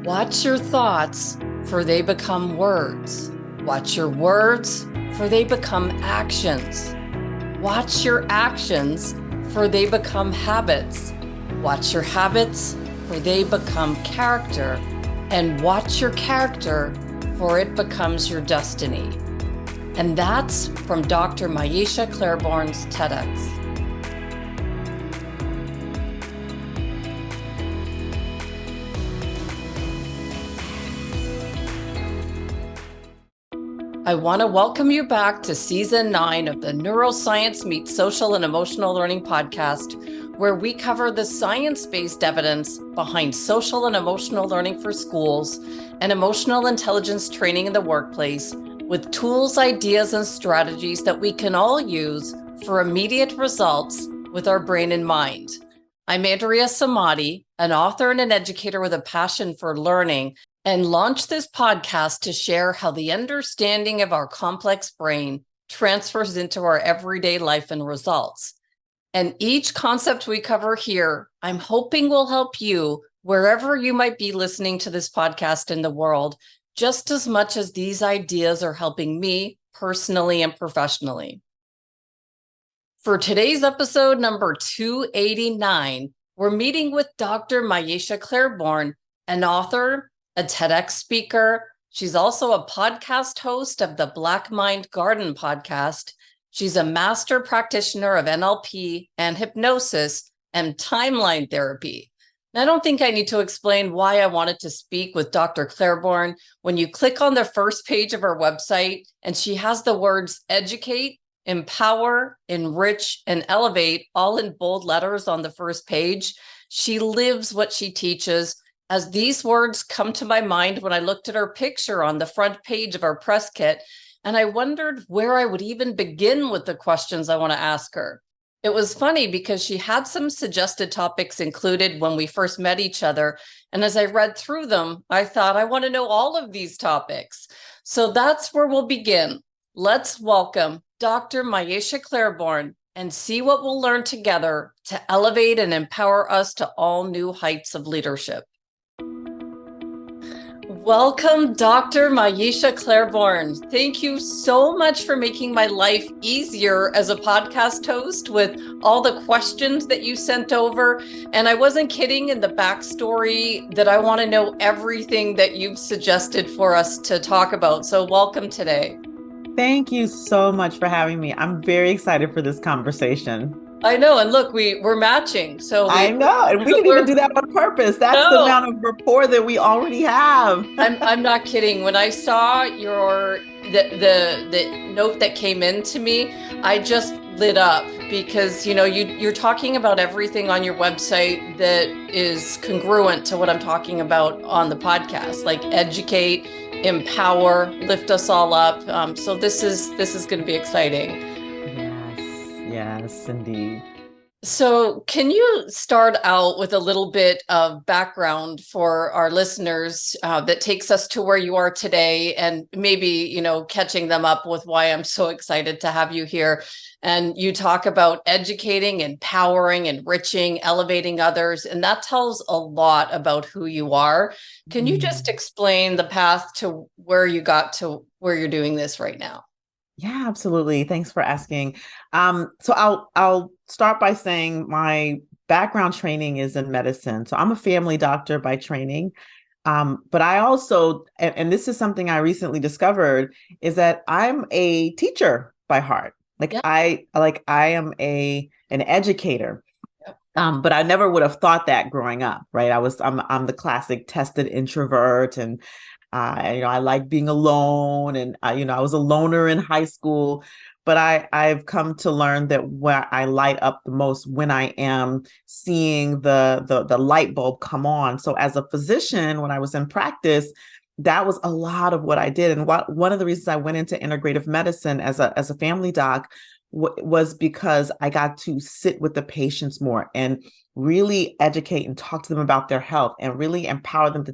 Watch your thoughts, for they become words. Watch your words, for they become actions. Watch your actions, for they become habits. Watch your habits, for they become character. And watch your character, for it becomes your destiny. And that's from Dr. Maiysha Clairborne's TEDx. I want to welcome you back to Season 9 of the Neuroscience Meets Social and Emotional Learning podcast, where we cover the science-based evidence behind social and emotional learning for schools and emotional intelligence training in the workplace with tools, ideas, and strategies that we can all use for immediate results with our brain in mind. I'm Andrea Samadi, an author and an educator with a passion for learning, and launched this podcast to share how the understanding of our complex brain transfers into our everyday life and results. And each concept we cover here, I'm hoping will help you wherever you might be listening to this podcast in the world, just as much as these ideas are helping me personally and professionally. For today's episode number 289, we're meeting with Dr. Maiysha Clairborne, an author, a TEDx speaker. She's also a podcast host of the Black Mind Garden podcast. She's a master practitioner of NLP and hypnosis and timeline therapy. And I don't think I need to explain why I wanted to speak with Dr. Clairborne. When you click on the first page of her website, and she has the words educate, empower, enrich, and elevate all in bold letters on the first page. She lives what she teaches. As these words come to my mind when I looked at her picture on the front page of our press kit, and I wondered where I would even begin with the questions I want to ask her. It was funny because she had some suggested topics included when we first met each other. And as I read through them, I thought, I want to know all of these topics. So that's where we'll begin. Let's welcome Dr. Maiysha Clairborne and see what we'll learn together to elevate and empower us to all new heights of leadership. Welcome, Dr. Maiysha Clairborne. Thank you so much for making my life easier as a podcast host with all the questions that you sent over. And I wasn't kidding in the backstory that I want to know everything that you've suggested for us to talk about. So welcome today. Thank you so much for having me. I'm very excited for this conversation. I know. And look, we're matching. I know. And we didn't even do that on purpose. That's the amount of rapport that we already have. I'm not kidding. When I saw the note that came in to me, I just lit up because, you're talking about everything on your website that is congruent to what I'm talking about on the podcast, like educate, empower, lift us all up. So this is going to be exciting. Yes, indeed. So can you start out with a little bit of background for our listeners that takes us to where you are today, and maybe, catching them up with why I'm so excited to have you here. And you talk about educating, empowering, enriching, elevating others, and that tells a lot about who you are. Can you just explain the path to where you got to where you're doing this right now? Yeah, absolutely. Thanks for asking. So I'll start by saying my background training is in medicine. So I'm a family doctor by training. But I also, and this is something I recently discovered, is that I'm a teacher by heart. I am an educator. But I never would have thought that growing up, right? I'm the classic tested introvert, and I like being alone, and I was a loner in high school. But I've come to learn that where I light up the most when I am seeing the light bulb come on. So as a physician, when I was in practice, that was a lot of what I did. And one of the reasons I went into integrative medicine as a family doc was because I got to sit with the patients more and really educate and talk to them about their health and really empower them to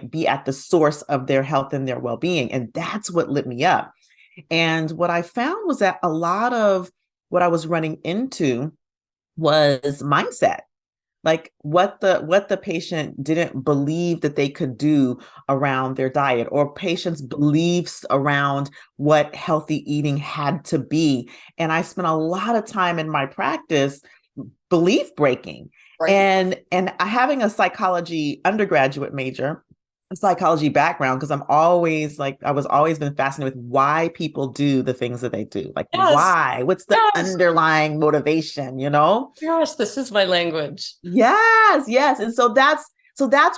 be at the source of their health and their well-being. And that's what lit me up. And what I found was that a lot of what I was running into was mindset. like what the patient didn't believe that they could do around their diet, or patients' beliefs around what healthy eating had to be. And I spent a lot of time in my practice belief breaking. Right. And having a psychology undergraduate major, a psychology background, because I was always been fascinated with why people do the things that they do. Like Yes. why? What's the Yes. underlying motivation, you know? Gosh, this is my language. Yes, yes. And so that's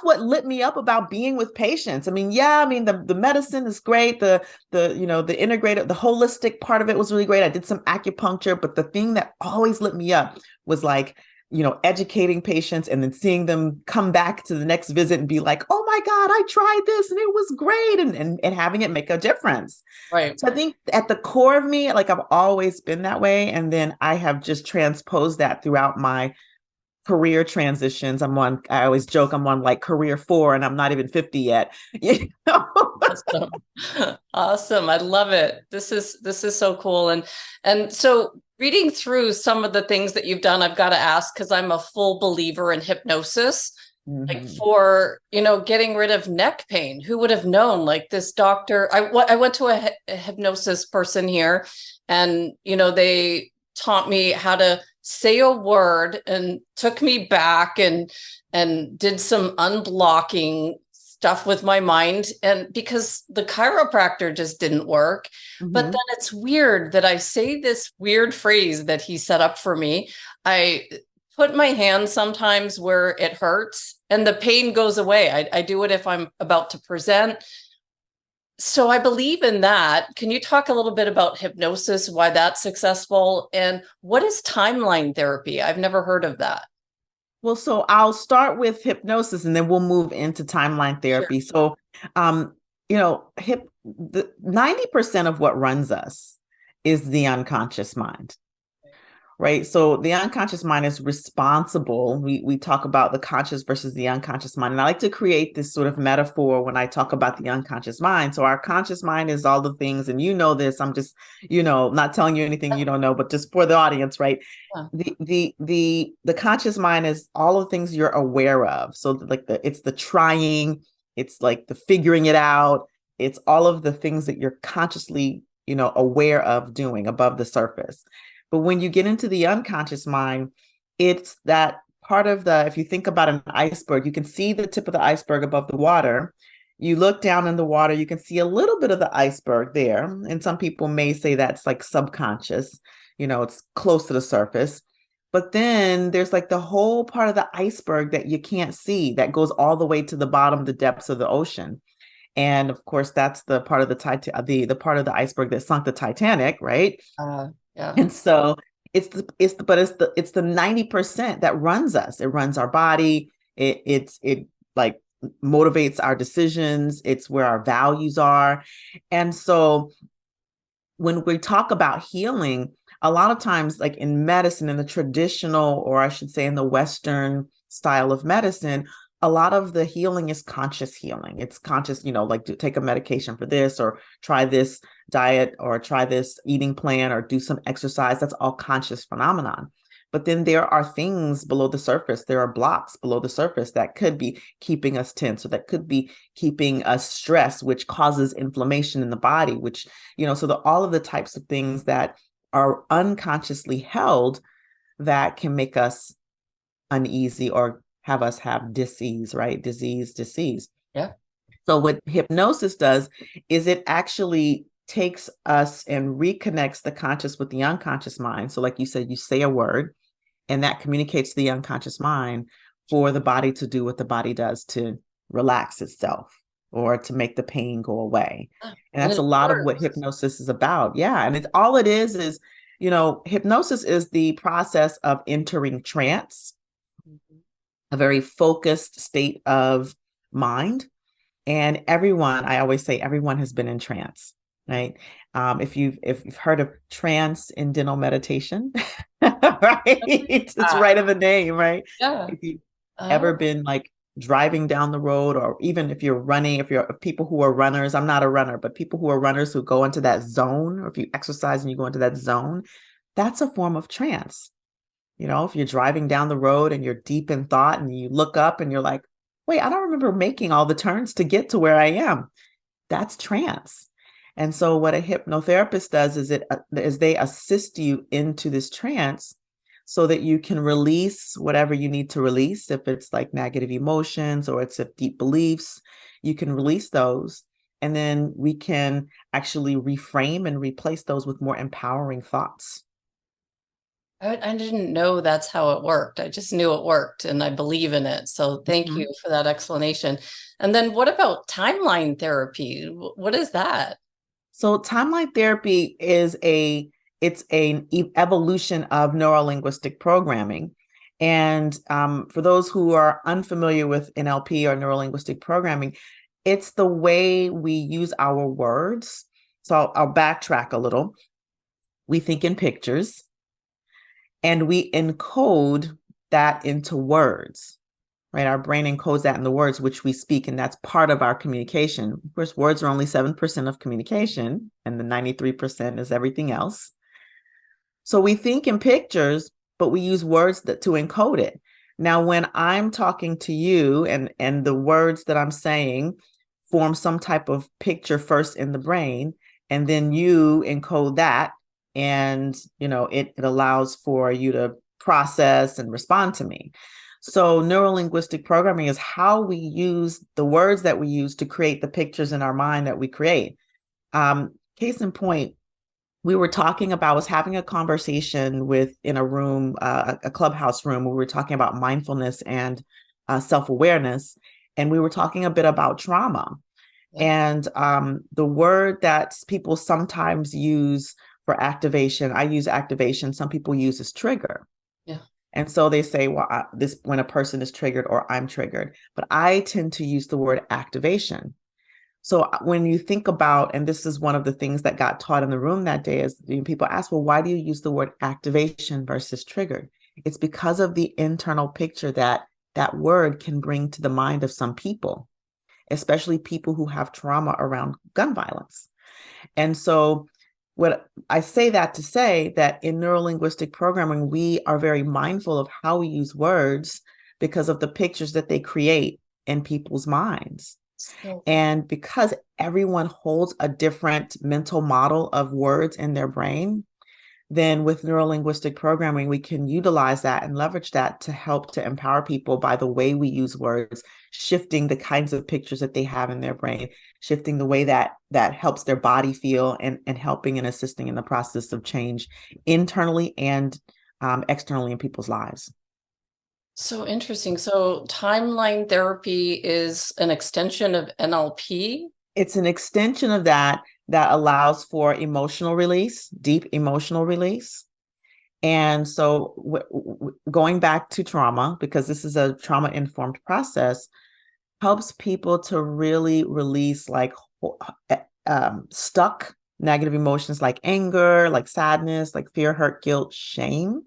what lit me up about being with patients. I mean, yeah, I mean the medicine is great. The you know, the integrated, the holistic part of it was really great. I did some acupuncture, but the thing that always lit me up was like, you know, educating patients and then seeing them come back to the next visit and be like, oh my God, I tried this and it was great, and having it make a difference. Right. So I think at the core of me, like I've always been that way. And then I have just transposed that throughout my career transitions. I always joke, I'm on like career 4 and I'm not even 50 yet. You know? Awesome. Awesome. I love it. This is so cool. And so reading through some of the things that you've done, I've got to ask, because I'm a full believer in hypnosis, like Mm-hmm. for, getting rid of neck pain. Who would have known? Like this doctor, I went to a hypnosis person here, and, they taught me how to say a word and took me back and did some unblocking stuff with my mind, and because the chiropractor just didn't work. But Mm-hmm. then it's weird that I say this weird phrase that he set up for me. I put my hand sometimes where it hurts and the pain goes away. I do it if I'm about to present. So I believe in that. Can you talk a little bit about hypnosis, why that's successful, and what is timeline therapy? I've never heard of that. Well, so I'll start with hypnosis and then we'll move into timeline Sure. therapy. So, the 90% of what runs us is the unconscious mind. Right. So the unconscious mind is responsible. We talk about the conscious versus the unconscious mind. And I like to create this sort of metaphor when I talk about the unconscious mind. So our conscious mind is all the things, and you know this, I'm just, not telling you anything you don't know, but just for the audience, right? Yeah. The conscious mind is all of the things you're aware of. So like it's the trying, it's like the figuring it out, it's all of the things that you're consciously, aware of doing above the surface. But when you get into the unconscious mind, it's that part of if you think about an iceberg, you can see the tip of the iceberg above the water. You look down in the water, you can see a little bit of the iceberg there. And some people may say that's like subconscious, it's close to the surface. But then there's like the whole part of the iceberg that you can't see that goes all the way to the bottom, the depths of the ocean. And of course, that's the part of the part of the iceberg that sunk the Titanic, right? Yeah. And so it's the 90% that runs us. It runs our body. It like motivates our decisions. It's where our values are. And so when we talk about healing, a lot of times, like in medicine, in the traditional, or I should say in the Western style of medicine, a lot of the healing is conscious healing. It's conscious, like take a medication for this, or try this diet, or try this eating plan, or do some exercise. That's all conscious phenomenon. But then there are things below the surface. There are blocks below the surface that could be keeping us tense, or that could be keeping us stressed, which causes inflammation in the body, which, all of the types of things that are unconsciously held that can make us uneasy or have us have disease, right? Disease. Yeah. So what hypnosis does is it actually takes us and reconnects the conscious with the unconscious mind. So like you said, you say a word and that communicates to the unconscious mind for the body to do what the body does to relax itself or to make the pain go away. And And that's a it lot of what works. hypnosis is about. Yeah. And it's all it is, hypnosis is the process of entering trance, a very focused state of mind. And I always say everyone has been in trance, right? If you've heard of trance in dental meditation, right? It's Ah, right in the name, right? yeah. If you've ever Oh, been like driving down the road, or even if you're running, if people who are runners, I'm not a runner, but people who are runners who go into that zone, or if you exercise and you go into that zone, that's a form of trance. If you're driving down the road and you're deep in thought and you look up and you're like, wait, I don't remember making all the turns to get to where I am. That's trance. And so what a hypnotherapist does is they assist you into this trance so that you can release whatever you need to release. If it's like negative emotions or it's deep beliefs, you can release those. And then we can actually reframe and replace those with more empowering thoughts. I didn't know that's how it worked. I just knew it worked and I believe in it. So thank you for that explanation. And then what about timeline therapy? What is that? So timeline therapy is it's an evolution of neurolinguistic programming. And for those who are unfamiliar with NLP or neurolinguistic programming, it's the way we use our words. So I'll backtrack a little. We think in pictures and we encode that into words, right? Our brain encodes that in the words which we speak, and that's part of our communication. Of course, words are only 7% of communication, and the 93% is everything else. So we think in pictures, but we use words to encode it. Now, when I'm talking to you and the words that I'm saying form some type of picture first in the brain, and then you encode that, and it allows for you to process and respond to me. So neurolinguistic programming is how we use the words that we use to create the pictures in our mind that we create. Case in point, I was having a conversation in a room, a clubhouse room, where we were talking about mindfulness and self-awareness. And we were talking a bit about trauma. And the word that people sometimes use for activation, I use activation, some people use as trigger. Yeah. And so they say, well, when a person is triggered or I'm triggered, but I tend to use the word activation. So when you think about, and this is one of the things that got taught in the room that day, is people ask, well, why do you use the word activation versus triggered? It's because of the internal picture that that word can bring to the mind of some people, especially people who have trauma around gun violence. And so what I say that to say that in neurolinguistic programming, we are very mindful of how we use words because of the pictures that they create in people's minds. And because everyone holds a different mental model of words in their brain, then with neurolinguistic programming, we can utilize that and leverage that to help to empower people by the way we use words, shifting the kinds of pictures that they have in their brain, shifting the way that helps their body feel, and helping and assisting in the process of change internally and externally in people's lives. So interesting. So timeline therapy is an extension of NLP? It's an extension of that allows for emotional release, deep emotional release. And so going back to trauma, because this is a trauma-informed process, helps people to really release stuck negative emotions like anger, like sadness, like fear, hurt, guilt, shame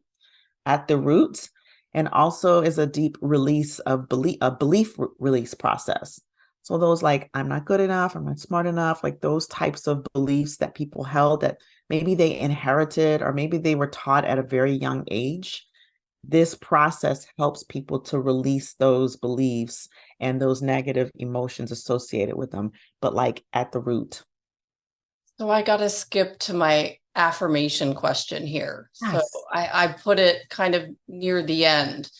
at the root, and also is a deep release of belief release process. So those like, I'm not good enough, I'm not smart enough, like those types of beliefs that people held that maybe they inherited or maybe they were taught at a very young age. This process helps people to release those beliefs and those negative emotions associated with them, but like at the root. So I got to skip to my affirmation question here. Yes. So I put it kind of near the end.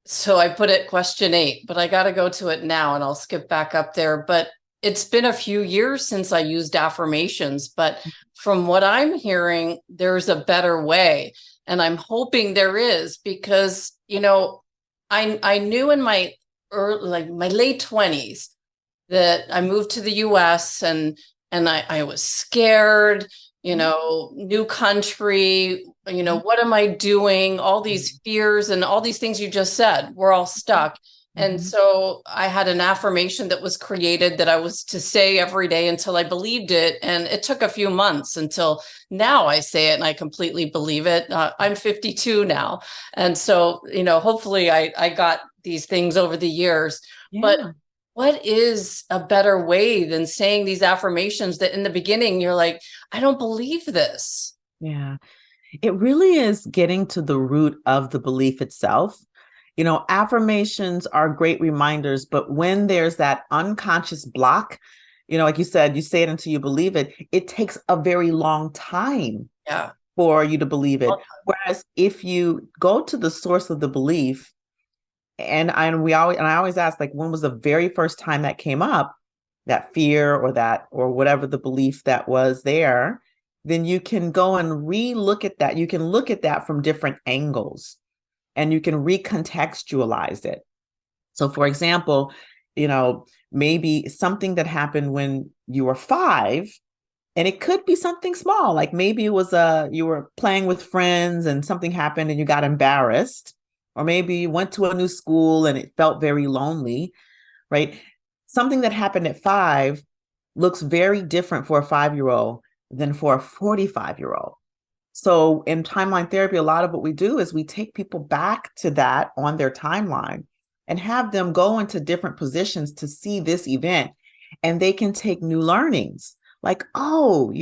So I put it question 8, but I got to go to it now and I'll skip back up there. But it's been a few years since I used affirmations, but from what I'm hearing, there's a better way. And I'm hoping there is because, I knew in my late 20s that I moved to the US and I was scared, new country, what am I doing? All these fears and all these things you just said, we're all stuck. And so I had an affirmation that was created that I was to say every day until I believed it. And it took a few months until now I say it and I completely believe it. I'm 52 now. And so, hopefully I got these things over the years. Yeah. But what is a better way than saying these affirmations that in the beginning you're like, I don't believe this? Yeah. It really is getting to the root of the belief itself. Affirmations are great reminders, but when there's that unconscious block, like you said, you say it until you believe it, it takes a very long time Yeah. for you to believe it. Whereas if you go to the source of the belief, I always ask, like, when was the very first time that came up, that fear or whatever the belief that was there, then you can go and re-look at that. You can look at that from different angles and you can recontextualize it. So for example, maybe something that happened when you were 5, and it could be something small, like maybe it was you were playing with friends and something happened and you got embarrassed, or maybe you went to a new school and it felt very lonely, right? Something that happened at 5 looks very different for a 5-year-old than for a 45-year-old. So in timeline therapy, a lot of what we do is we take people back to that on their timeline and have them go into different positions to see this event, and they can take new learnings. Like, oh,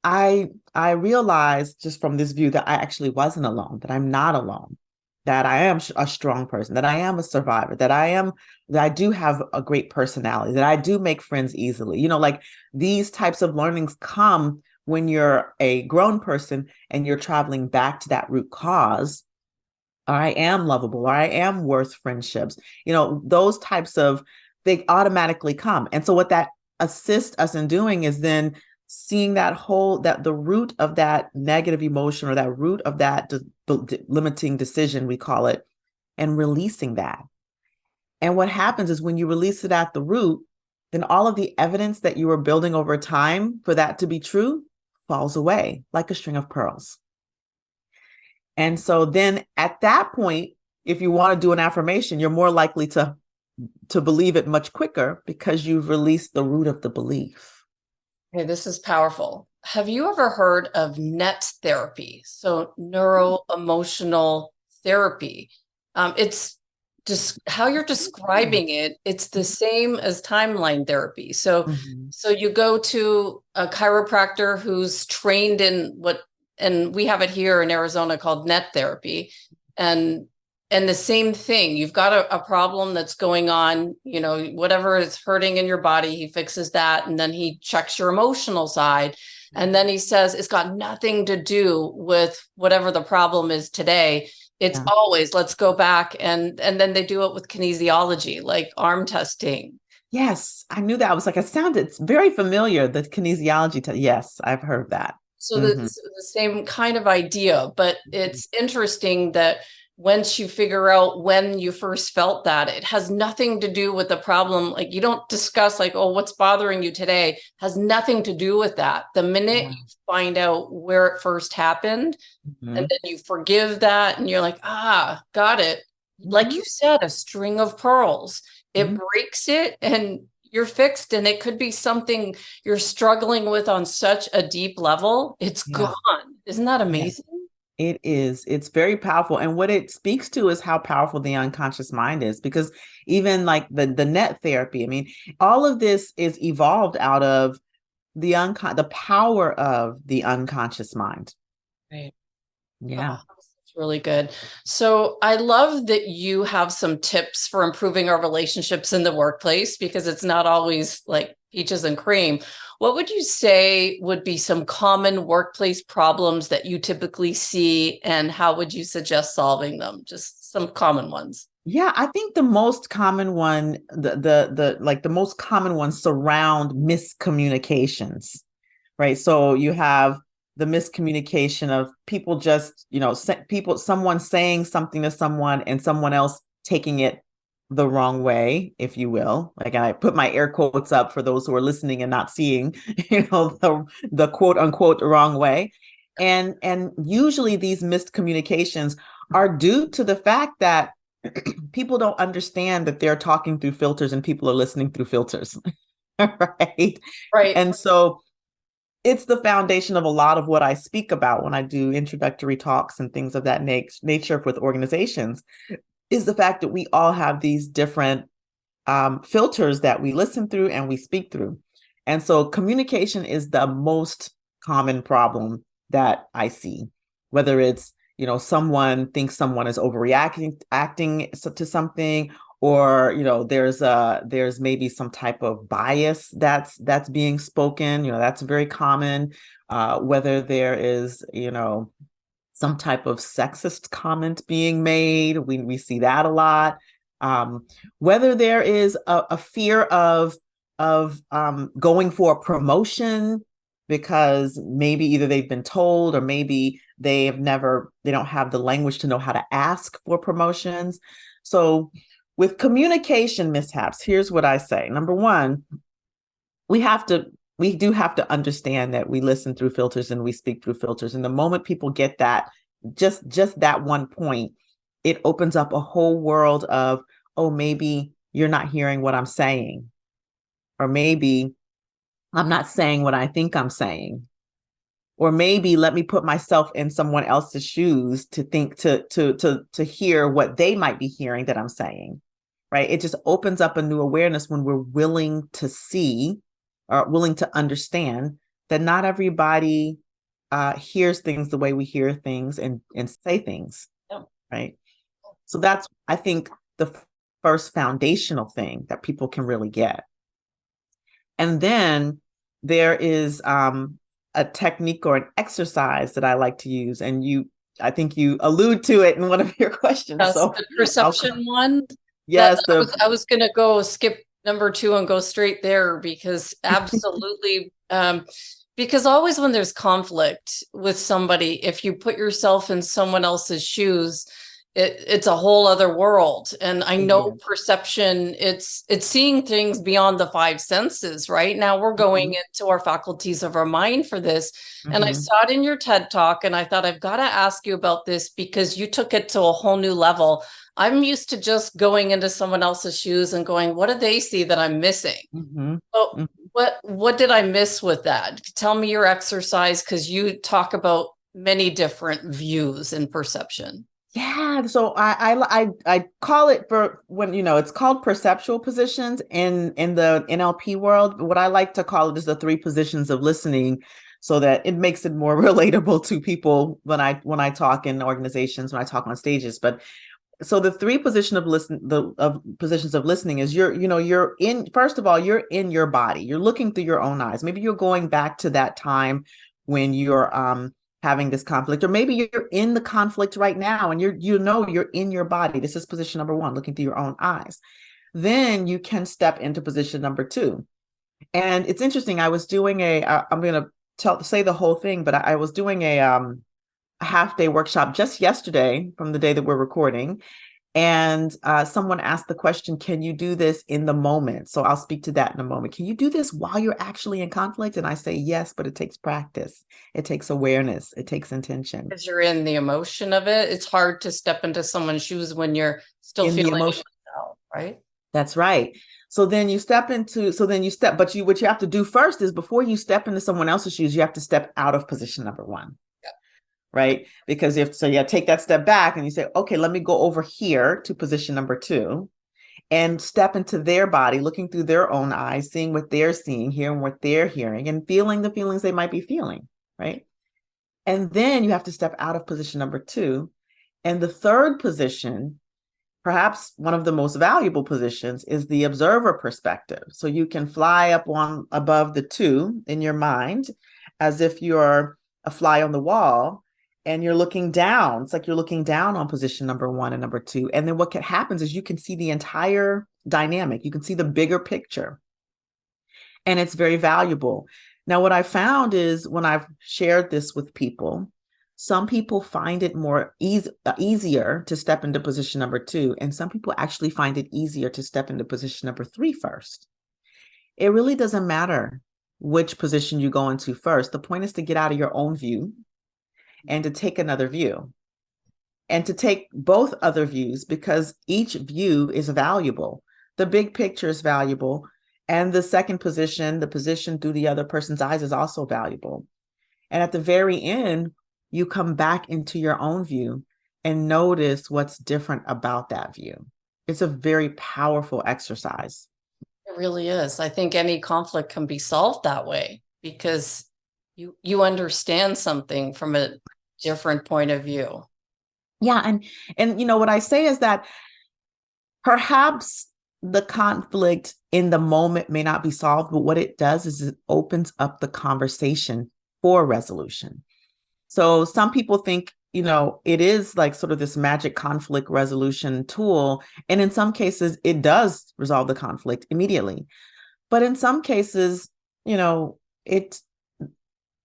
I realized just from this view that I actually wasn't alone, that I'm not alone, that I am a strong person, that I am a survivor, that I do have a great personality, that I do make friends easily. Like these types of learnings come when you're a grown person and you're traveling back to that root cause. I am lovable, or I am worth friendships. Those types of, they automatically come. And so what that assists us in doing is then seeing that the root of that negative emotion, or that root of that limiting decision, we call it, and releasing that. And what happens is when you release it at the root, then all of the evidence that you were building over time for that to be true falls away like a string of pearls. And so then at that point, if you want to do an affirmation, you're more likely to believe it much quicker because you've released the root of the belief. Okay, this is powerful. Have you ever heard of NET therapy? So neuro-emotional therapy. It's just how you're describing it. It's the same as timeline therapy. So, so you go to a chiropractor who's trained in and we have it here in Arizona called NET therapy. And the same thing, you've got a problem that's going on, whatever is hurting in your body, he fixes that. And then he checks your emotional side. And then he says, it's got nothing to do with whatever the problem is today. It's always, let's go back. And then they do it with kinesiology, like arm testing. Yes, I knew that. I was like, it sounded very familiar, the kinesiology. Yes, I've heard that. So the same kind of idea, but it's interesting that once you figure out when you first felt that, it has nothing to do with the problem. Like you don't discuss like, oh, what's bothering you today, has nothing to do with that. The minute you find out where it first happened, and then you forgive that and you're like, got it. Like you said, a string of pearls, it breaks it and you're fixed. And it could be something you're struggling with on such a deep level. It's gone. Isn't that amazing? It is. It's very powerful. And what it speaks to is how powerful the unconscious mind is, because even like the NET therapy, I mean, all of this is evolved out of the power of the unconscious mind. Right. Yeah. Oh, that's really good. So I love that you have some tips for improving our relationships in the workplace, because it's not always like peaches and cream. What would you say would be some common workplace problems that you typically see, and how would you suggest solving them? Just some common ones. Yeah, I think the most common one, the most common ones surround miscommunications, right? So you have the miscommunication of people just, someone saying something to someone and someone else taking it the wrong way, if you will. Like, I put my air quotes up for those who are listening and not seeing, the quote unquote wrong way. And usually these missed communications are due to the fact that people don't understand that they're talking through filters and people are listening through filters. Right. And so it's the foundation of a lot of what I speak about when I do introductory talks and things of that nature with organizations, is the fact that we all have these different filters that we listen through and we speak through. And so communication is the most common problem that I see. whether it's, someone thinks someone is acting to something, or, there's maybe some type of bias that's being spoken, that's very common. Whether there is, some type of sexist comment being made, we see that a lot. Whether there is a fear of going for a promotion, because maybe either they've been told, or maybe they don't have the language to know how to ask for promotions. So with communication mishaps, here's what I say. Number one, we do have to understand that we listen through filters and we speak through filters. And the moment people get that, just that one point, it opens up a whole world of, oh, maybe you're not hearing what I'm saying, or maybe I'm not saying what I think I'm saying, or maybe let me put myself in someone else's shoes to think, to hear what they might be hearing that I'm saying, right? It just opens up a new awareness when we're willing to see, or willing to understand, that not everybody hears things the way we hear things and say things, right? So that's, I think, the first foundational thing that people can really get. And then there is a technique or an exercise that I like to use, and I think you allude to it in one of your questions. Yes, so the perception one. Yes, I was going to go skip number 2 and go straight there, because absolutely, because always when there's conflict with somebody, if you put yourself in someone else's shoes, it's a whole other world. And I know perception, it's seeing things beyond the 5 senses, right? Now we're going into our faculties of our mind for this. And I saw it in your TED Talk, and I thought, I've got to ask you about this, because you took it to a whole new level. I'm used to just going into someone else's shoes and going, what do they see that I'm missing? So what did I miss with that? Tell me your exercise, because you talk about many different views and perception. Yeah, so I call it, for when, it's called perceptual positions in the NLP world. What I like to call it is the 3 positions of listening, so that it makes it more relatable to people when I talk in organizations, when I talk on stages. But so the 3 positions of listening is, you're in, first of all, you're in your body. You're looking through your own eyes. Maybe you're going back to that time when you're having this conflict, or maybe you're in the conflict right now and you're in your body. This is position number 1, looking through your own eyes. Then you can step into position number 2. And it's interesting. I was doing I'm going to say the whole thing, but I was doing a half-day workshop just yesterday, from the day that we're recording. And someone asked the question, can you do this in the moment? So I'll speak to that in a moment. Can you do this while you're actually in conflict? And I say, yes, but it takes practice. It takes awareness. It takes intention. Because you're in the emotion of it. It's hard to step into someone's shoes when you're still in feeling the emotion, yourself, right? That's right. But what you have to do first is, before you step into someone else's shoes, you have to step out of position number 1. Right? Because you take that step back and you say, okay, let me go over here to position number 2 and step into their body, looking through their own eyes, seeing what they're seeing, hearing what they're hearing, and feeling the feelings they might be feeling, right? And then you have to step out of position number 2. And the third position, perhaps one of the most valuable positions, is the observer perspective. So you can fly up above the 2 in your mind, as if you're a fly on the wall, and you're looking down. It's like you're looking down on position number 1 and number 2. And then what happens is you can see the entire dynamic. You can see the bigger picture. And it's very valuable. Now, what I found is, when I've shared this with people, some people find it more easier to step into position number 2. And some people actually find it easier to step into position number 3 first. It really doesn't matter which position you go into first. The point is to get out of your own view and to take another view, and to take both other views, because each view is valuable. The big picture is valuable. And the second position, the position through the other person's eyes, is also valuable. And at the very end, you come back into your own view and notice what's different about that view. It's a very powerful exercise. It really is. I think any conflict can be solved that way, because you understand something from a different point of view. Yeah. And what I say is that perhaps the conflict in the moment may not be solved, but what it does is it opens up the conversation for resolution. So some people think, it is like sort of this magic conflict resolution tool. And in some cases, it does resolve the conflict immediately. But in some cases, it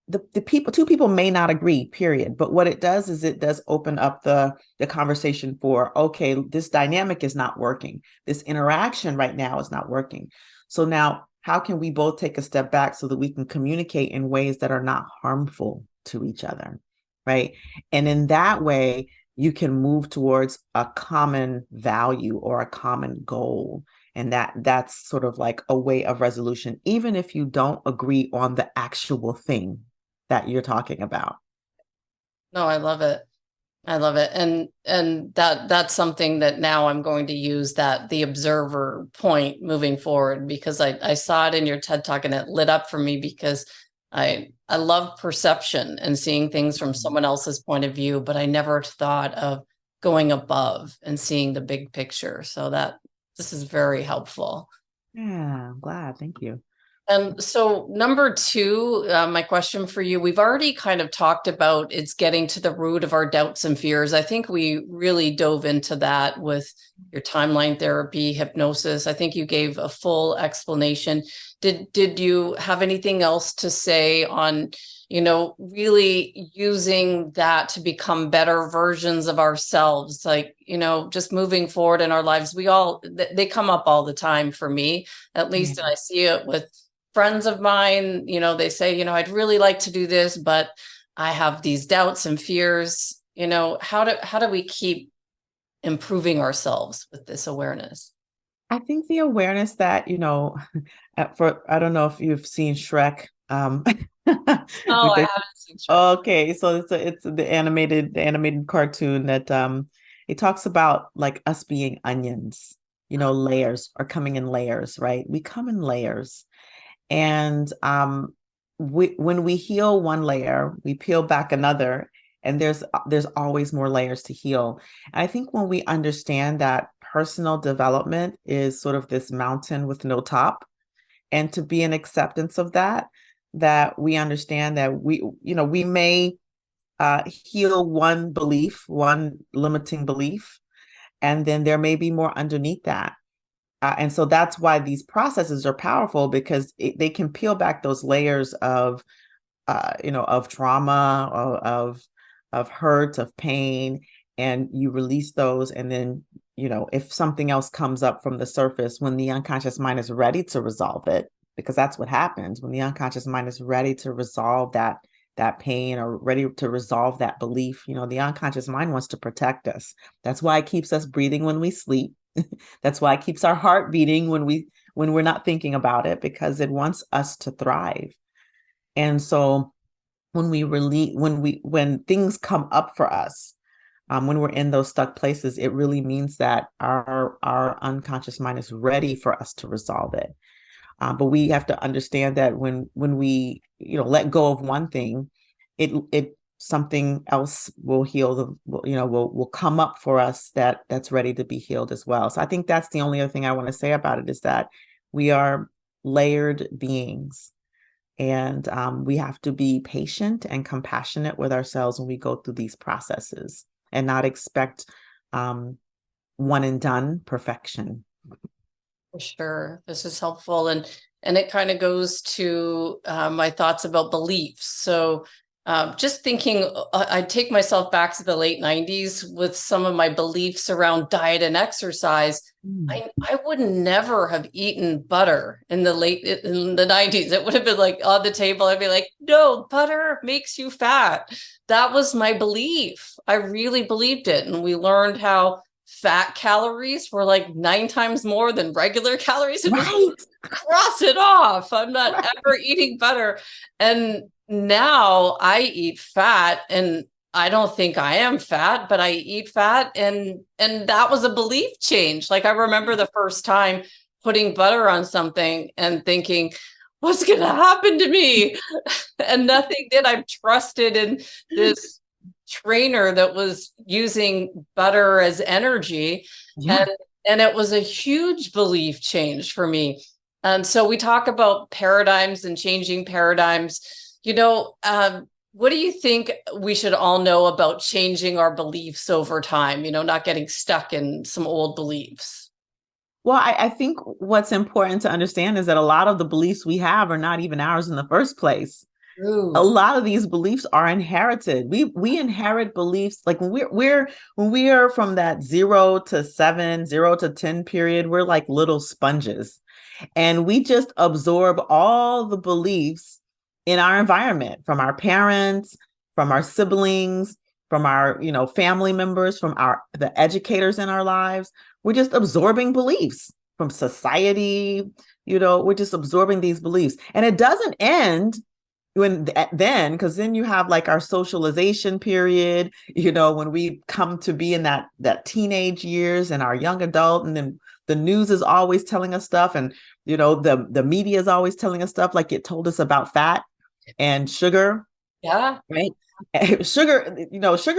the people, two people may not agree, period. But what it does is it does open up the conversation for, okay, this dynamic is not working. This interaction right now is not working. So now how can we both take a step back so that we can communicate in ways that are not harmful to each other, right? And in that way, you can move towards a common value or a common goal. And that's sort of like a way of resolution, even if you don't agree on the actual thing that you're talking about. No, I love it. I love it. And that's something that now I'm going to use, that the observer point moving forward, because I saw it in your TED Talk and it lit up for me, because I love perception and seeing things from someone else's point of view, but I never thought of going above and seeing the big picture. So this is very helpful. Yeah, I'm glad. Thank you. And so number two, my question for you, we've already kind of talked about it's getting to the root of our doubts and fears. I think we really dove into that with your timeline therapy, hypnosis. I think you gave a full explanation. Did you have anything else to say on, really using that to become better versions of ourselves? Like, just moving forward in our lives, they come up all the time for me, at least, and I see it with friends of mine. They say, I'd really like to do this, but I have these doubts and fears. How do we keep improving ourselves with this awareness? I think the awareness that, I don't know if you've seen Shrek. Oh, I haven't seen Shrek. Okay, so it's the animated cartoon that it talks about like us being onions, layers are coming in layers, right? We come in layers. And when we heal one layer, we peel back another, and there's always more layers to heal. And I think when we understand that personal development is sort of this mountain with no top, and to be in acceptance of that we understand that we may heal one belief, one limiting belief, and then there may be more underneath that. And so that's why these processes are powerful, because they can peel back those layers of, of trauma, of hurt, of pain, and you release those. And then, if something else comes up from the surface, when the unconscious mind is ready to resolve it, because that's what happens when the unconscious mind is ready to resolve that pain, or ready to resolve that belief. The unconscious mind wants to protect us. That's why it keeps us breathing when we sleep. That's why it keeps our heart beating when we're not thinking about it, because it wants us to thrive. And so when things come up for us, when we're in those stuck places, it really means that our unconscious mind is ready for us to resolve it. But we have to understand that when we let go of one thing, it something else will will come up for us that's ready to be healed as well. So I think that's the only other thing I want to say about it, is that we are layered beings, and we have to be patient and compassionate with ourselves when we go through these processes, and not expect one and done perfection. For sure. This is helpful. And it kind of goes to my thoughts about beliefs. So just thinking, I take myself back to the late 90s with some of my beliefs around diet and exercise. I would never have eaten butter in the 90s. It would have been like on the table. I'd be like, no, butter makes you fat. That was my belief. I really believed it. And we learned how fat calories were like 9 times more than regular calories. It was Right. cross it off. I'm not ever eating butter. And now I eat fat, and I don't think I am fat, but I eat fat. And that was a belief change. Like I remember the first time putting butter on something and thinking, what's going to happen to me? And nothing did. I've trusted in this trainer that was using butter as energy. Yeah. And it was a huge belief change for me. And so we talk about paradigms and changing paradigms. What do you think we should all know about changing our beliefs over time, not getting stuck in some old beliefs? Well, I think what's important to understand is that a lot of the beliefs we have are not even ours in the first place. A Ooh. lot of these beliefs are inherited. We inherit beliefs like when we are from that 0 to 7, 0 to 10 period, we're like little sponges. And we just absorb all the beliefs in our environment from our parents, from our siblings, from our, family members, from the educators in our lives. We're just absorbing beliefs from society. We're just absorbing these beliefs. And it doesn't end because then you have like our socialization period, when we come to be in that teenage years and our young adult, and then the news is always telling us stuff, and the media is always telling us stuff, like it told us about fat and sugar. Yeah. Right. Sugar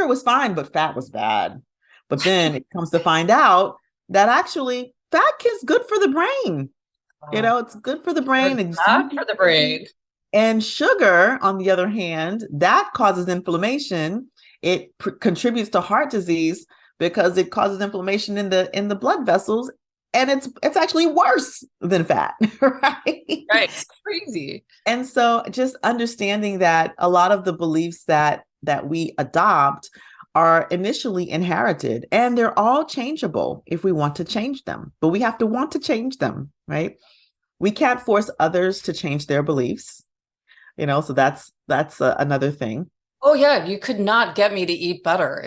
was fine, but fat was bad. But then it comes to find out that actually fat is good for the brain. It's good for the brain. It's bad for the brain. And sugar, on the other hand, that causes inflammation. It contributes to heart disease because it causes inflammation in the blood vessels, and it's actually worse than fat, right? Right. It's crazy. And so just understanding that a lot of the beliefs that we adopt are initially inherited, and they're all changeable if we want to change them, but we have to want to change them, right? We can't force others to change their beliefs. So that's another thing. Oh yeah, you could not get me to eat butter.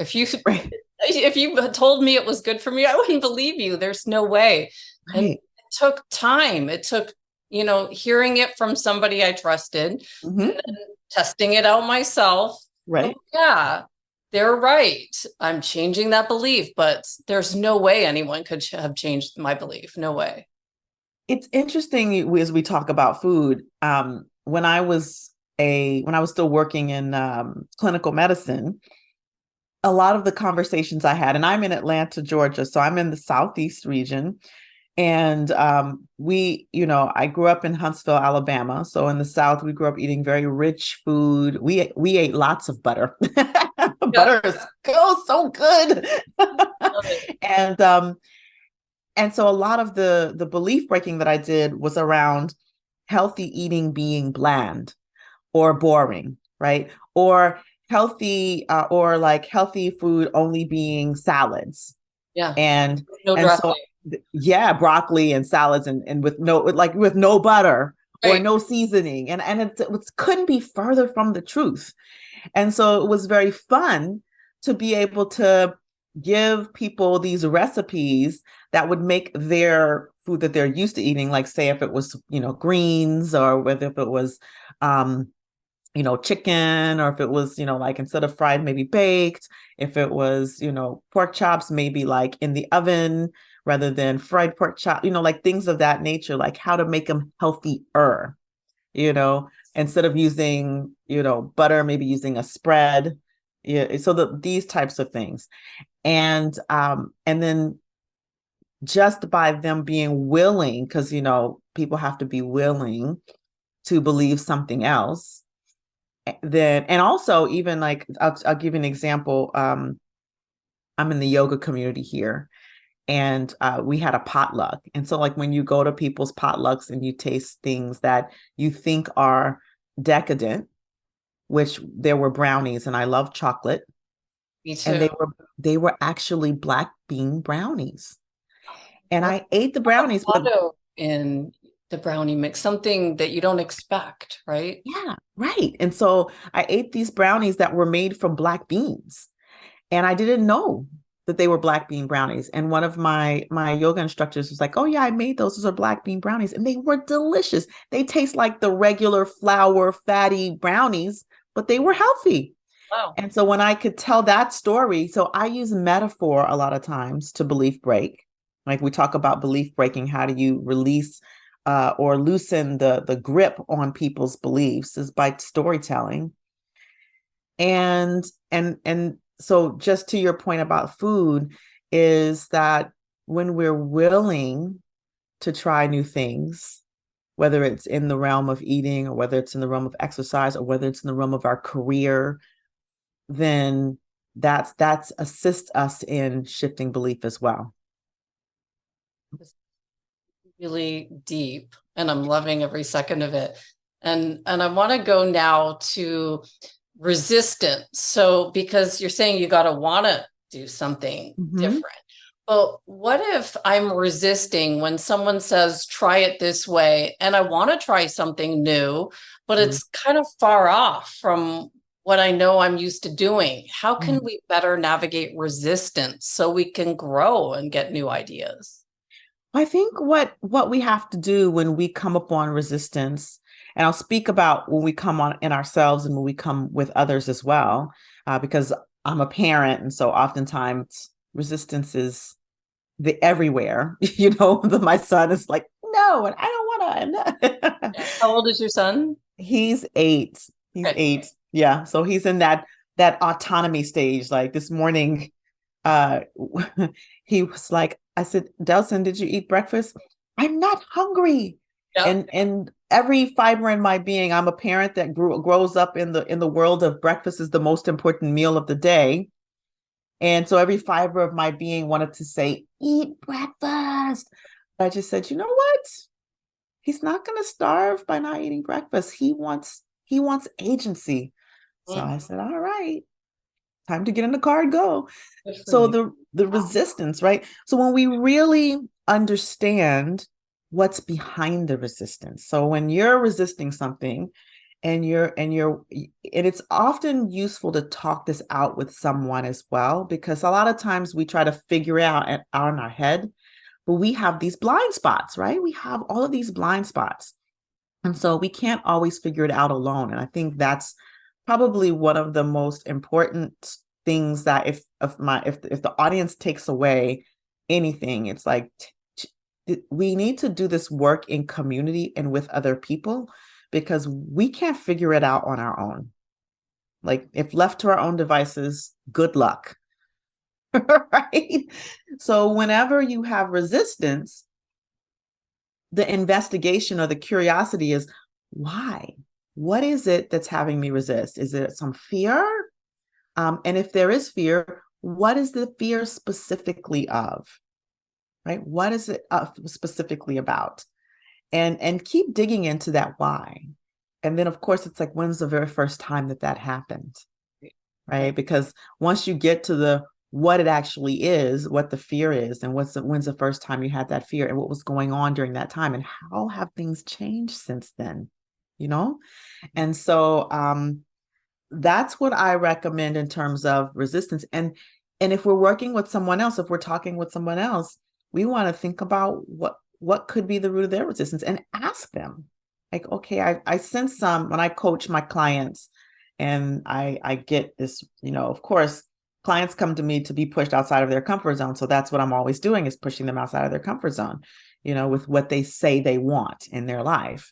Right. If you had told me it was good for me, I wouldn't believe you. There's no way. Right. And it took time. It took, hearing it from somebody I trusted, Mm-hmm. and then testing it out myself. Right. Oh, yeah, they're right. I'm changing that belief, but there's no way anyone could have changed my belief. No way. It's interesting as we talk about food. When I was still working in clinical medicine, a lot of the conversations I had, and I'm in Atlanta, Georgia, so I'm in the Southeast region. And I grew up in Huntsville, Alabama. So in the South, we grew up eating very rich food. We ate lots of butter. Butter is so good. And so a lot of the belief breaking that I did was around healthy eating being bland or boring, right? Or healthy healthy food only being salads. Yeah. And no and dressing. so broccoli and salads and with no butter, right, or no seasoning. And it couldn't be further from the truth. And so it was very fun to be able to give people these recipes that would make their food that they're used to eating, like say if it was, greens, or whether if it was, chicken, or if it was, like instead of fried, maybe baked, if it was, pork chops, maybe like in the oven rather than fried pork chop, like things of that nature, like how to make them healthier, instead of using, butter, maybe using a spread. Yeah. So these types of things. And then just by them being willing, because, people have to be willing to believe something else. Then, and also even like, I'll give you an example. I'm in the yoga community here, and we had a potluck. And so like when you go to people's potlucks and you taste things that you think are decadent, which there were brownies, and I love chocolate. Me too. And they were actually black bean brownies. And I ate the brownies with in the brownie mix, something that you don't expect, right? Yeah, right. And so I ate these brownies that were made from black beans, and I didn't know that they were black bean brownies. And one of my yoga instructors was like, "Oh yeah, I made those. Those are black bean brownies." And they were delicious. They taste like the regular flour fatty brownies, but they were healthy. Wow. And so when I could tell that story, so I use metaphor a lot of times to belief break. Like we talk about belief breaking, how do you release or loosen the grip on people's beliefs is by storytelling. And so just to your point about food is that when we're willing to try new things, whether it's in the realm of eating or whether it's in the realm of exercise or whether it's in the realm of our career, then that's assist us in shifting belief as well. It's really deep, and I'm loving every second of it. And I want to go now to resistance. So because you're saying you got to want to do something different. But what if I'm resisting when someone says, try it this way, and I want to try something new, but it's kind of far off from what I know I'm used to doing? How can we better navigate resistance so we can grow and get new ideas? I think what we have to do when we come upon resistance, and I'll speak about when we come on in ourselves and when we come with others as well, because I'm a parent, and so oftentimes resistance is everywhere. My son is like, no, and I don't want to. How old is your son? He's 8. He's Okay. 8. Yeah, so he's in that autonomy stage. Like this morning, uh he was like, I said, Delson, did you eat breakfast? I'm not hungry. Yep. And every fiber in my being, I'm a parent that grows up in the world of breakfast is the most important meal of the day. And so every fiber of my being wanted to say, eat breakfast. But I just said, you know what? He's not going to starve by not eating breakfast. He wants agency. So I said, all right, time to get in the car and go. So the resistance, right? So when we really understand what's behind the resistance. So when you're resisting something and it's often useful to talk this out with someone as well, because a lot of times we try to figure it out in our head, but we have these blind spots, right? We have all of these blind spots. And so we can't always figure it out alone. And I think that's probably one of the most important things that if the audience takes away anything, it's like we need to do this work in community and with other people, because we can't figure it out on our own. Like if left to our own devices, good luck. Right? So whenever you have resistance, the investigation or the curiosity is, why? What is it that's having me resist? Is it some fear? And if there is fear, what is the fear specifically of? Right? What is it specifically about? And keep digging into that why. And then, of course, it's like, when's the very first time that happened? Right? Because once you get to the what it actually is, what the fear is, and when's the first time you had that fear, and what was going on during that time, and how have things changed since then? And so that's what I recommend in terms of resistance. And if we're working with someone else, if we're talking with someone else, we want to think about what could be the root of their resistance and ask them. Like, okay, I sense some when I coach my clients, and I get this, of course, clients come to me to be pushed outside of their comfort zone. So that's what I'm always doing, is pushing them outside of their comfort zone, with what they say they want in their life.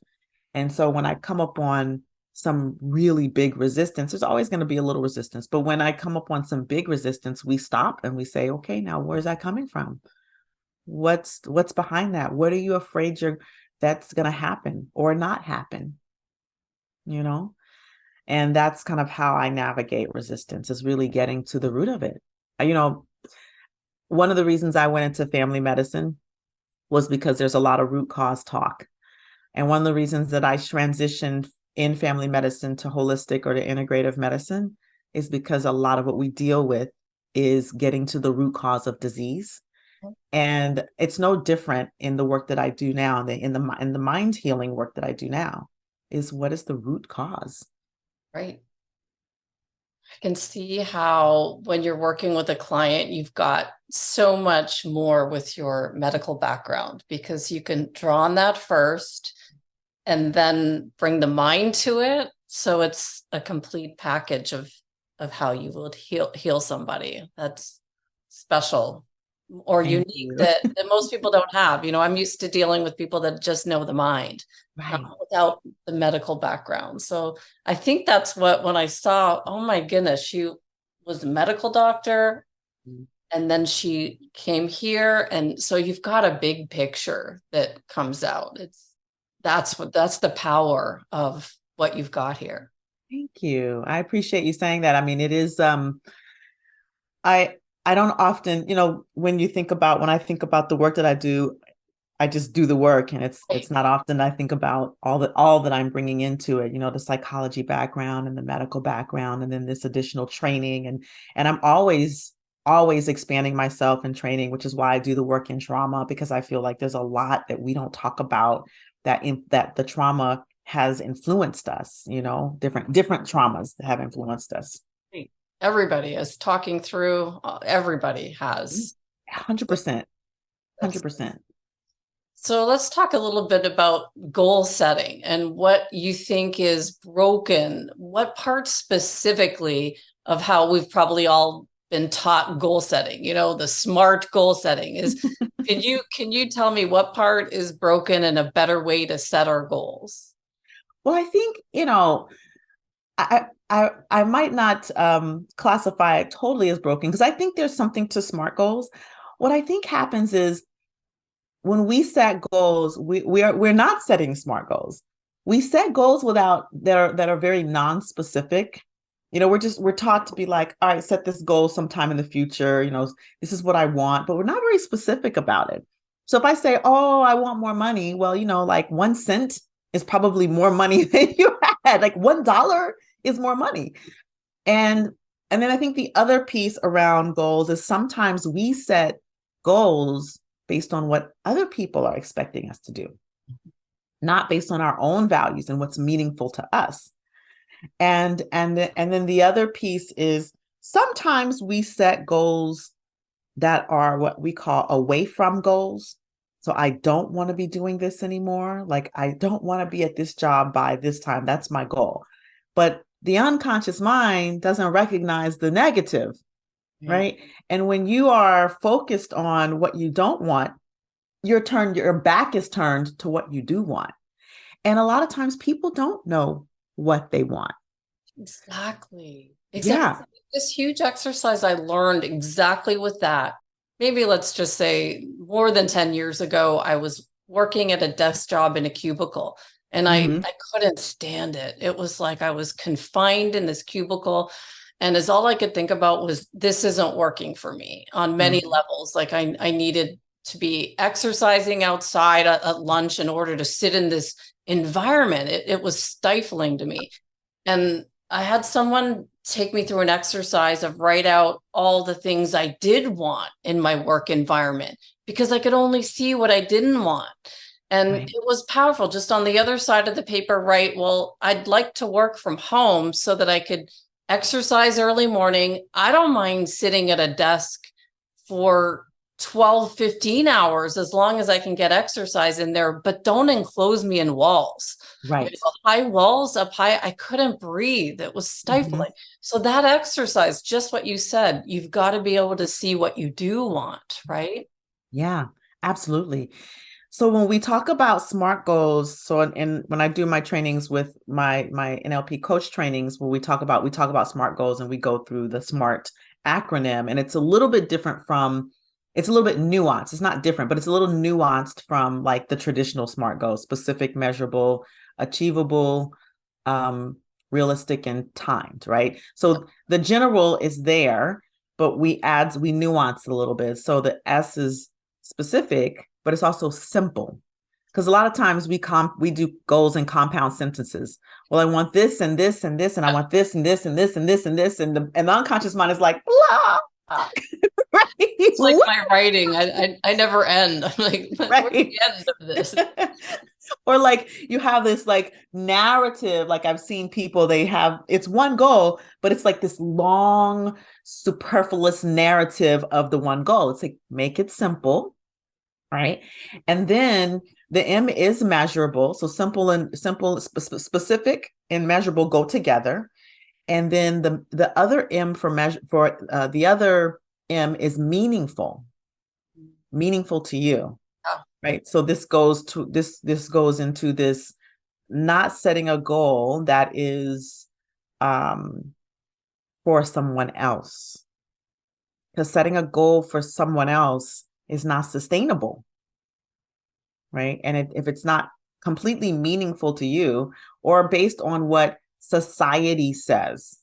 And so when I come up on some really big resistance, there's always going to be a little resistance. But when I come up on some big resistance, we stop and we say, okay, now where's that coming from? What's behind that? What are you afraid that's going to happen or not happen? And that's kind of how I navigate resistance, is really getting to the root of it. One of the reasons I went into family medicine was because there's a lot of root cause talk. And one of the reasons that I transitioned in family medicine to holistic or to integrative medicine is because a lot of what we deal with is getting to the root cause of disease. And it's no different in the work that I do now, in the mind healing work that I do now, is what is the root cause? Right. I can see how when you're working with a client, you've got so much more with your medical background, because you can draw on that first and then bring the mind to it. So it's a complete package of how you would heal somebody. That's special. or Thank unique you. that most people don't have. I'm used to dealing with people that just know the mind, Right. without the medical background. So I think that's when I saw, oh my goodness, she was a medical doctor, and then she came here. And so you've got a big picture that comes out. That's the power of what you've got here. Thank you. I appreciate you saying that. I mean, it is I I don't often, when I think about the work that I do, I just do the work, and it's not often I think about all that I'm bringing into it, the psychology background and the medical background, and then this additional training, and I'm always expanding myself and training, which is why I do the work in trauma, because I feel like there's a lot that we don't talk about that the trauma has influenced us, different traumas that have influenced us. Everybody is talking through, everybody has. 100%. 100%. So let's talk a little bit about goal setting and what you think is broken. What parts specifically of how we've probably all been taught goal setting, the SMART goal setting is, can you tell me what part is broken and a better way to set our goals? Well, I think, I might not classify it totally as broken, because I think there's something to SMART goals. What I think happens is when we set goals, we're not setting SMART goals. We set goals that are very non-specific. We're taught to be like, all right, set this goal sometime in the future. This is what I want, but we're not very specific about it. So if I say, oh, I want more money, well, like 1 cent is probably more money than you had. Like $1 is more money. And then I think the other piece around goals is sometimes we set goals based on what other people are expecting us to do, not based on our own values and what's meaningful to us. And then the other piece is sometimes we set goals that are what we call away from goals. So I don't want to be doing this anymore. Like, I don't want to be at this job by this time. That's my goal. But the unconscious mind doesn't recognize the negative, right? And when you are focused on what you don't want, your back is turned to what you do want. And a lot of times people don't know what they want. Exactly. Yeah. This huge exercise I learned exactly with that. Maybe let's just say more than 10 years ago, I was working at a desk job in a cubicle, and I couldn't stand it. It was like I was confined in this cubicle. And as all I could think about was, this isn't working for me on many levels. Like I needed to be exercising outside at lunch in order to sit in this environment. It was stifling to me. And I had someone take me through an exercise of write out all the things I did want in my work environment, because I could only see what I didn't want. And it was powerful. Just on the other side of the paper, right? Well, I'd like to work from home so that I could exercise early morning. I don't mind sitting at a desk for 12, 15 hours, as long as I can get exercise in there, but don't enclose me in walls. Right. High walls up high, I couldn't breathe. It was stifling. So that exercise, just what you said, you've got to be able to see what you do want, right? Yeah, absolutely. So when we talk about SMART goals, so when I do my trainings with my NLP coach trainings, where we talk about SMART goals, and we go through the SMART acronym, and it's a little bit different it's a little bit nuanced. It's not different, but it's a little nuanced from like the traditional SMART goals: specific, measurable, achievable, realistic, and timed, right? So the general is there, but we nuance a little bit. So the S is specific, but it's also simple. Because a lot of times we do goals in compound sentences. Well, I want this and this and this, and I want this and this and this and this and this, and the unconscious mind is like, blah. Right? It's like my writing. I never end. I'm like, right. What's the end of this? Or like you have this like narrative, like I've seen people, it's one goal, but it's like this long, superfluous narrative of the one goal. It's like, make it simple, right? And then the M is measurable. So specific and measurable go together. And then the other M the other M is meaningful. meaningful to you, Oh, right? So this goes into this not setting a goal that is for someone else, because setting a goal for someone else is not sustainable, right? And if it's not completely meaningful to you, or based on what society says,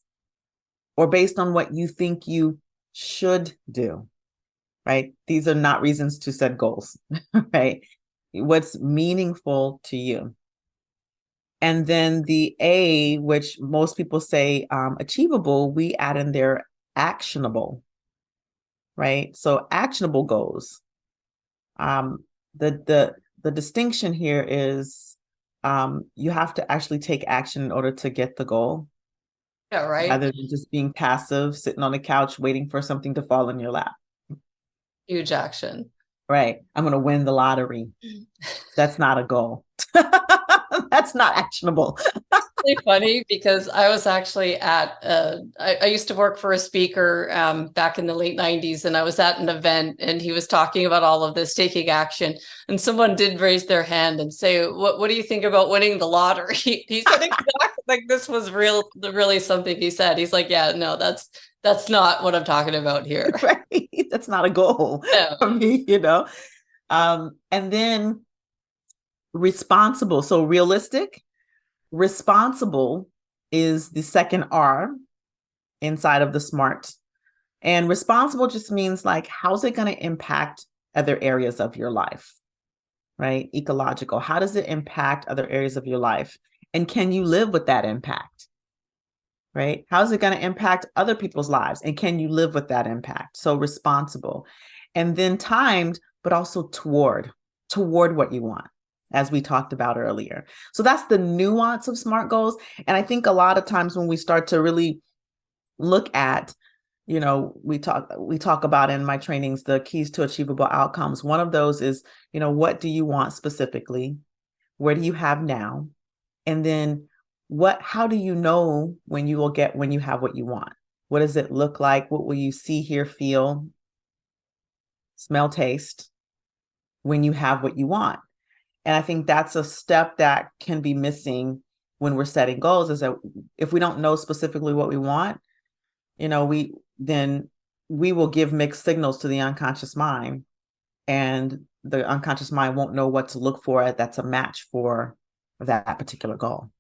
or based on what you think you should do, right? These are not reasons to set goals, right? What's meaningful to you. And then the A, which most people say achievable, we add in there actionable, right? So actionable goals. Um, the distinction here is you have to actually take action in order to get the goal, yeah, right. rather than just being passive, sitting on the couch waiting for something to fall in your lap. Huge action. Right. I'm going to win the lottery. That's not a goal. That's not actionable. Really funny because I was actually at I used to work for a speaker back in the late 90s, and I was at an event and he was talking about all of this taking action, and someone did raise their hand and say, what do you think about winning the lottery? He said exactly like this was really something he said. He's like, yeah, no, that's not what I'm talking about here. Right. That's not a goal for me, and then responsible. So realistic, responsible is the second R inside of the SMART. And responsible just means like, how's it going to impact other areas of your life, right? Ecological. How does it impact other areas of your life? And can you live with that impact, right? How's it going to impact other people's lives? And can you live with that impact? So responsible. And then timed, but also toward what you want, as we talked about earlier. So that's the nuance of SMART goals. And I think a lot of times when we start to really look at, we talk about in my trainings, the keys to achievable outcomes. One of those is, what do you want specifically? Where do you have now? And then how do you know when you have what you want? What does it look like? What will you see, hear, feel, smell, taste when you have what you want? And I think that's a step that can be missing when we're setting goals, is that if we don't know specifically what we want, we will give mixed signals to the unconscious mind, and the unconscious mind won't know what to look for that's a match for that particular goal.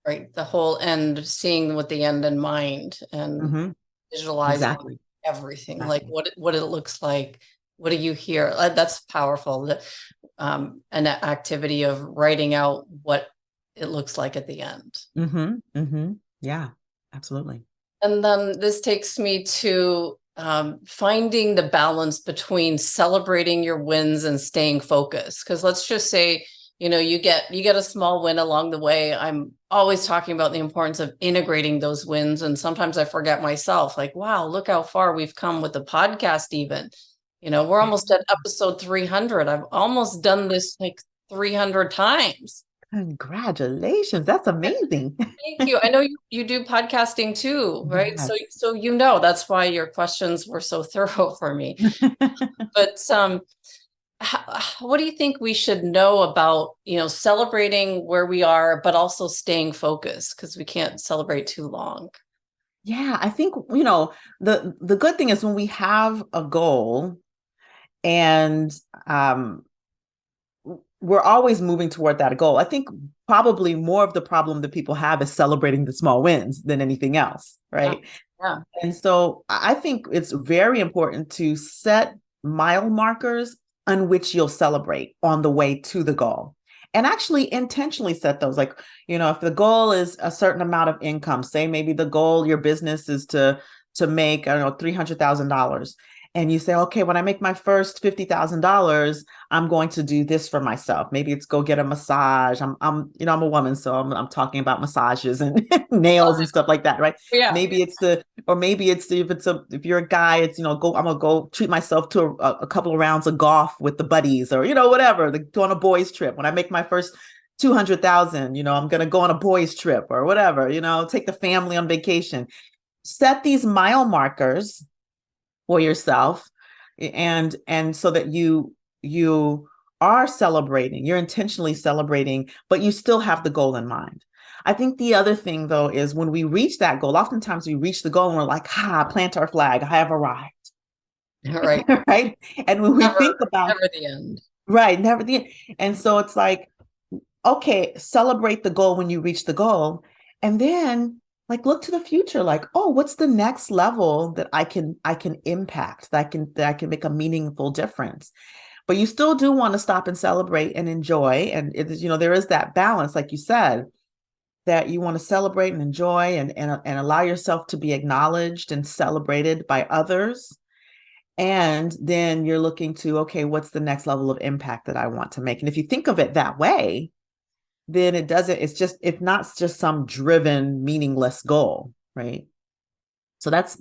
Right. The whole end, seeing with the end in mind and visualizing Exactly. everything, like what it looks like. What do you hear? That's powerful. An activity of writing out what it looks like at the end. Yeah, absolutely. And then this takes me to finding the balance between celebrating your wins and staying focused. Because let's just say, you get a small win along the way. I'm always talking about the importance of integrating those wins. And sometimes I forget myself, like, wow, look how far we've come with the podcast even. We're almost at episode 300. I've almost done this like 300 times. Congratulations. That's amazing. Thank you. I know you do podcasting too, right? Yes. So that's why your questions were so thorough for me. But what do you think we should know about, celebrating where we are, but also staying focused, because we can't celebrate too long? Yeah, I think, the good thing is when we have a goal and we're always moving toward that goal. I think probably more of the problem that people have is celebrating the small wins than anything else, right? Yeah. And so I think it's very important to set mile markers on which you'll celebrate on the way to the goal. And actually intentionally set those. Like, if the goal is a certain amount of income, say maybe the goal, your business is to make, I don't know, $300,000. And you say, okay, when I make my first $50,000, I'm going to do this for myself. Maybe it's go get a massage. I'm a woman, so I'm talking about massages and nails and stuff like that, right? Yeah. Maybe it's if you're a guy, it's, I'm gonna go treat myself to a couple of rounds of golf with the buddies, or, whatever, go on a boys trip. When I make my first 200,000, I'm going to go on a boys trip or whatever, take the family on vacation. Set these mile markers for yourself, and so that you you are celebrating, you're intentionally celebrating, but you still have the goal in mind. I think the other thing, though, is when we reach that goal, oftentimes we reach the goal and we're like, plant our flag, I have arrived. Right. Right. And when we Never, think about, never the end. right, never the end. And so it's like, okay, celebrate the goal when you reach the goal. And then like look to the future, like, oh, what's the next level that I can impact, that I can make a meaningful difference. But you still do want to stop and celebrate and enjoy. And it is, there is that balance, like you said, that you want to celebrate and enjoy and allow yourself to be acknowledged and celebrated by others. And then you're looking to, okay, what's the next level of impact that I want to make? And if you think of it that way, then it's not just some driven, meaningless goal, right? So that's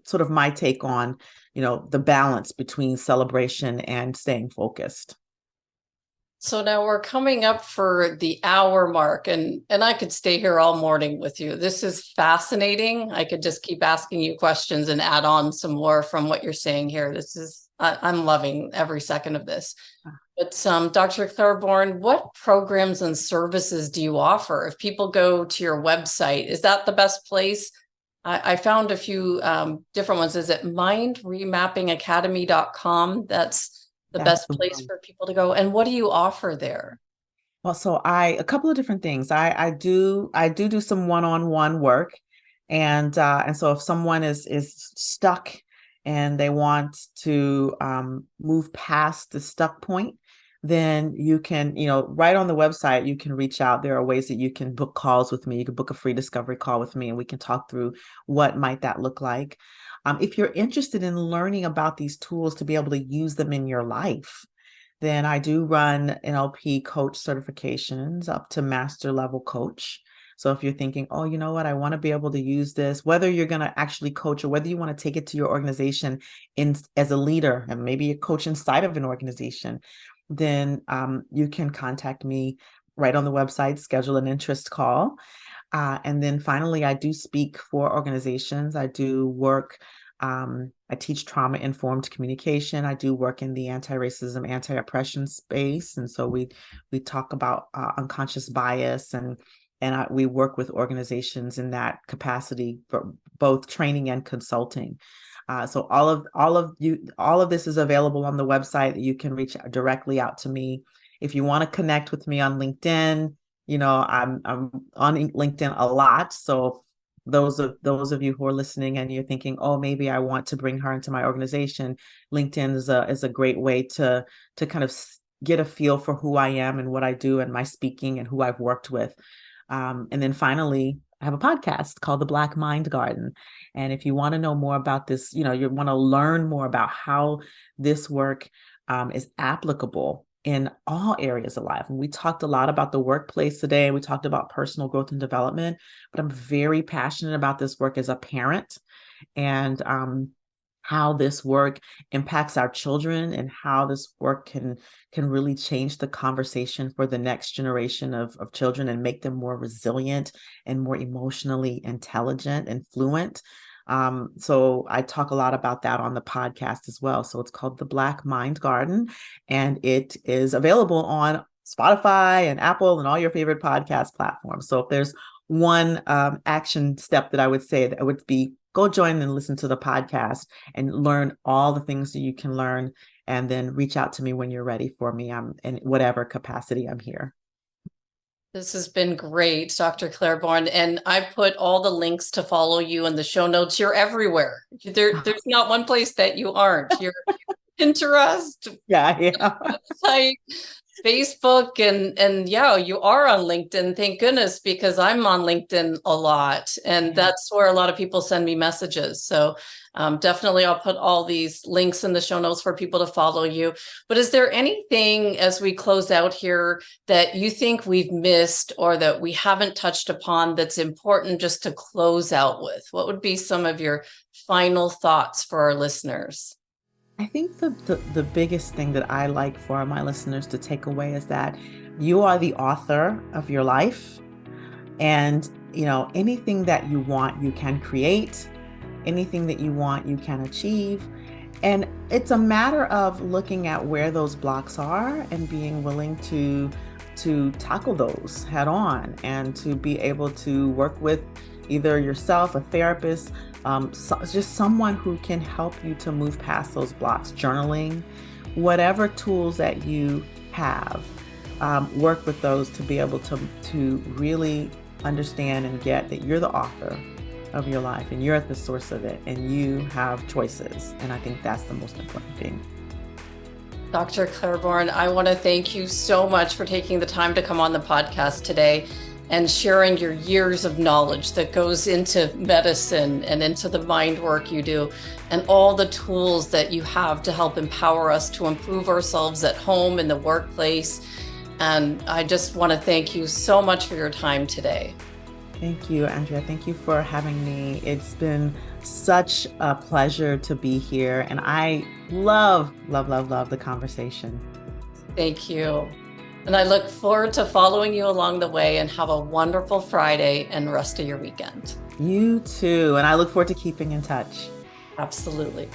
sort of my take on, the balance between celebration and staying focused. So now we're coming up for the hour mark, and I could stay here all morning with you. This is fascinating. I could just keep asking you questions and add on some more from what you're saying here. I'm loving every second of this. But Dr. Clairborne, what programs and services do you offer? If people go to your website, is that the best place? I found a few different ones. Is it mindremappingacademy.com? That's the best place for people to go. And what do you offer there? Well, so a couple of different things. I do some one-on-one work. And so if someone is stuck and they want to move past the stuck point, then you can, right on the website, you can reach out. There are ways that you can book calls with me. You can book a free discovery call with me and we can talk through what might that look like. If you're interested in learning about these tools to be able to use them in your life, then I do run NLP coach certifications up to master level coach. So if you're thinking, oh, you know what, I want to be able to use this, whether you're going to actually coach or whether you want to take it to your organization as a leader and maybe a coach inside of an organization, then you can contact me right on the website, schedule an interest call. And then finally, I do speak for organizations. I do work. I teach trauma-informed communication. I do work in the anti-racism, anti-oppression space. And so we talk about unconscious bias and we work with organizations in that capacity for both training and consulting. So all of this is available on the website. You can reach directly out to me. If you want to connect with me on LinkedIn, I'm on LinkedIn a lot. So those of you who are listening and you're thinking, oh, maybe I want to bring her into my organization, LinkedIn is a great way to kind of get a feel for who I am and what I do and my speaking and who I've worked with. And then finally, I have a podcast called The Black Mind Garden. And if you want to know more about this, you want to learn more about how this work is applicable in all areas of life. And we talked a lot about the workplace today. We talked about personal growth and development, but I'm very passionate about this work as a parent and how this work impacts our children and how this work can really change the conversation for the next generation of children and make them more resilient and more emotionally intelligent and fluent. So I talk a lot about that on the podcast as well. So it's called The Black Mind Garden, and it is available on Spotify and Apple and all your favorite podcast platforms. So if there's one action step that I would say, that would be go join and listen to the podcast and learn all the things that you can learn, and then reach out to me when you're ready for me. I'm in whatever capacity I'm here. This has been great, Dr. Clairborne. And I put all the links to follow you in the show notes. You're everywhere. There's not one place that you aren't. You're Pinterest, website, Facebook, and yeah, you are on LinkedIn. Thank goodness, because I'm on LinkedIn a lot, and that's where a lot of people send me messages. So definitely, I'll put all these links in the show notes for people to follow you. But is there anything as we close out here that you think we've missed or that we haven't touched upon that's important just to close out with? What would be some of your final thoughts for our listeners? I think the biggest thing that I like for my listeners to take away is that you are the author of your life, and anything that you want, you can create. Anything that you want, you can achieve. And it's a matter of looking at where those blocks are and being willing to tackle those head on, and to be able to work with either yourself, a therapist, just someone who can help you to move past those blocks. Journaling, whatever tools that you have, work with those to be able to really understand and get that you're the author of your life and you're at the source of it and you have choices. And I think that's the most important thing. Dr. Clairborne, I want to thank you so much for taking the time to come on the podcast today and sharing your years of knowledge that goes into medicine and into the mind work you do, and all the tools that you have to help empower us to improve ourselves at home, in the workplace. And I just want to thank you so much for your time today. Thank you, Andrea. Thank you for having me. It's been such a pleasure to be here. And I love the conversation. Thank you. And I look forward to following you along the way, and have a wonderful Friday and rest of your weekend. You too. And I look forward to keeping in touch. Absolutely.